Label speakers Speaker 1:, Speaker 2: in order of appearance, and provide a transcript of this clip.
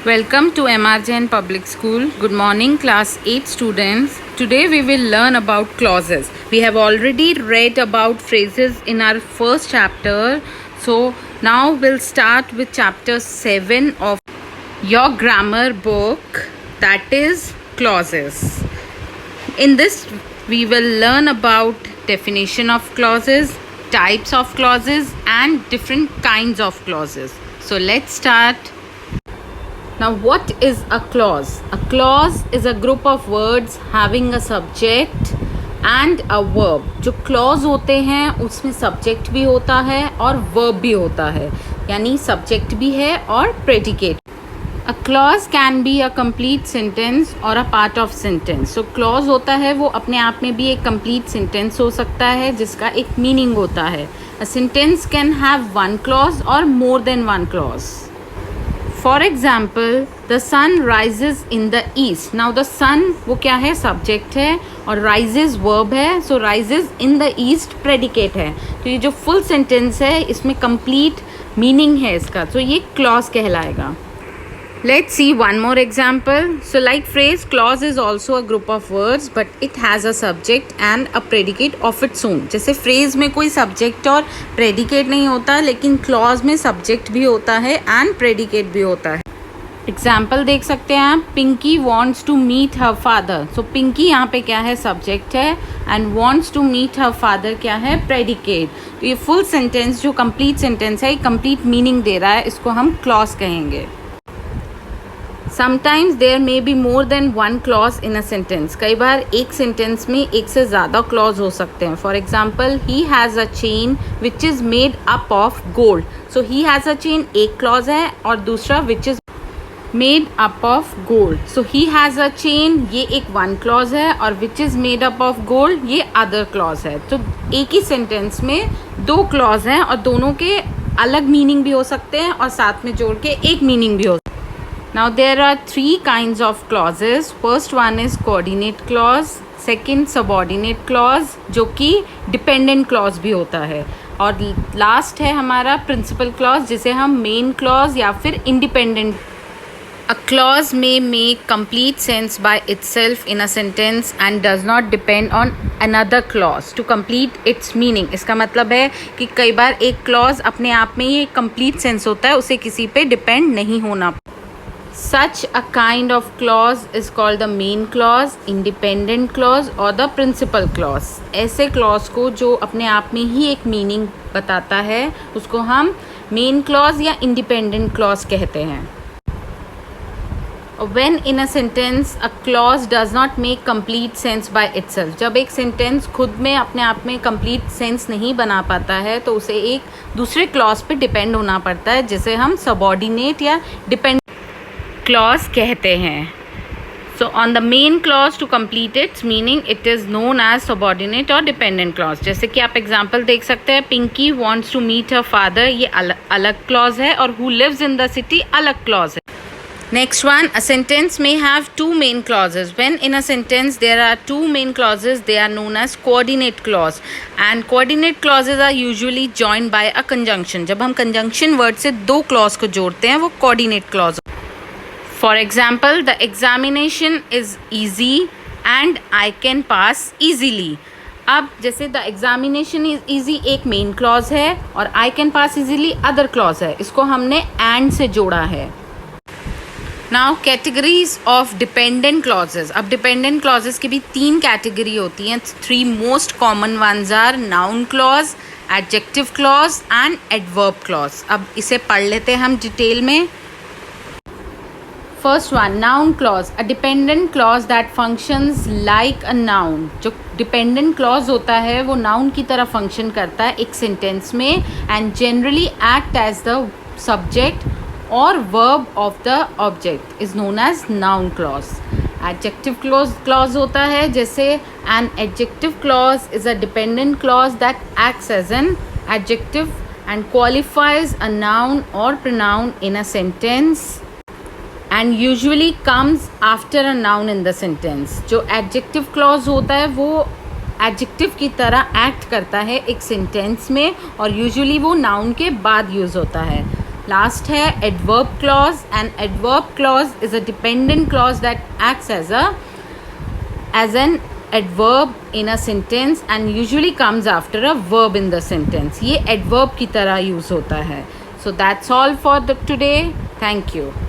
Speaker 1: Welcome to MRJN Public School. Good morning, class 8 students. Today we will learn about clauses. We have already read about phrases in our first chapter. So now we'll start with chapter 7 of your grammar book, that is clauses. In this we will learn about definition of clauses, types of clauses and different kinds of clauses. So let's start. Now, what is a clause? A clause is a group of words having a subject and a verb. जो clause होते हैं उसमें subject भी होता है और verb भी होता है, यानी subject भी है और predicate. A clause can be a complete sentence or a part of sentence. So clause होता है वो अपने आप में भी एक complete sentence हो सकता है जिसका एक meaning होता है. A sentence can have one clause or more than one clause. For example, the sun rises in the east. Now the sun वो क्या है, subject है और rises verb है. So rises in the east predicate है. तो ये जो full sentence है इसमें complete meaning है इसका, तो ये clause कहलाएगा. Let's see one more example. So like phrase, clause is also a group of words but it has a subject and a predicate of its own. जैसे phrase में कोई subject और predicate नहीं होता, लेकिन clause में subject भी होता है and predicate भी होता है. Example देख सकते हैं आप, Pinky wants to meet her father. So Pinky यहाँ पे क्या है, subject है and wants to meet her father क्या है, predicate. तो ये full sentence जो complete sentence है, complete meaning दे रहा है, इसको हम clause कहेंगे. Sometimes there may be more than one clause in a sentence. कई बार एक sentence में एक से ज़्यादा clause हो सकते हैं. For example, he has a chain which is made up of gold. So he has a chain एक clause है और दूसरा which is made up of gold. So he has a chain ये एक one clause है और which is made up of gold ये other clause है. तो एक ही sentence में दो clause हैं और दोनों के अलग meaning भी हो सकते हैं और साथ में जोड़ के एक meaning भी हो सकते हैं. Now there are three kinds of clauses. First one is coordinate clause, second subordinate clause जो कि dependent clause भी होता है, और last है हमारा principal clause जिसे हम main clause या फिर independent. A clause may make complete sense by itself in a sentence and does not depend on another clause to complete its meaning. इसका मतलब है कि कई बार एक clause अपने आप में ही एक complete sense होता है, उसे किसी पे depend नहीं होना. Such a kind of clause is called the main clause, independent clause or the principal clause. ऐसे clause को जो अपने आप में ही एक meaning बताता है उसको हम main clause या independent clause कहते हैं. When in a sentence a clause does not make complete sense by itself. जब एक sentence खुद में अपने आप में complete sense नहीं बना पाता है तो उसे एक दूसरे clause पे depend होना पड़ता है, जिसे हम subordinate या dependent clause कहते हैं. So on the main clause to complete its meaning it is known as subordinate or dependent clause. जैसे कि आप example देख सकते हैं, Pinky wants to meet her father ये अलग clause है और who lives in the city अलग clause है. Next one, a sentence may have two main clauses. When in a sentence there are two main clauses, they are known as coordinate clause. And coordinate clauses are usually joined by a conjunction. जब हम conjunction word से दो clause को जोड़ते हैं वो coordinate clause. For example, the examination is easy and I can pass easily. अब जैसे the examination is easy एक main clause है और I can pass easily other clause है, इसको हमने and से जोड़ा है. Now categories of dependent clauses. अब dependent clauses की भी तीन category होती हैं. Three most common ones are noun clause, adjective clause and adverb clause. अब इसे पढ़ लेते हैं हम डिटेल में. First one, noun clause, a dependent clause that functions like a noun. जो dependent clause होता है वो noun की तरह function करता है एक sentence में and generally act as the subject or verb of the object is known as noun clause. Adjective clause होता है, जैसे an adjective clause is a dependent clause that acts as an adjective and qualifies a noun or pronoun in a sentence and usually comes after a noun in the sentence. जो adjective clause होता है वो adjective की तरह act करता है एक sentence में और usually वो noun के बाद use होता है. लास्ट है adverb clause, and adverb clause is a dependent clause that acts as an adverb in a sentence and usually comes after a verb in the sentence. ये adverb की तरह use होता है. So that's all for today. Thank you.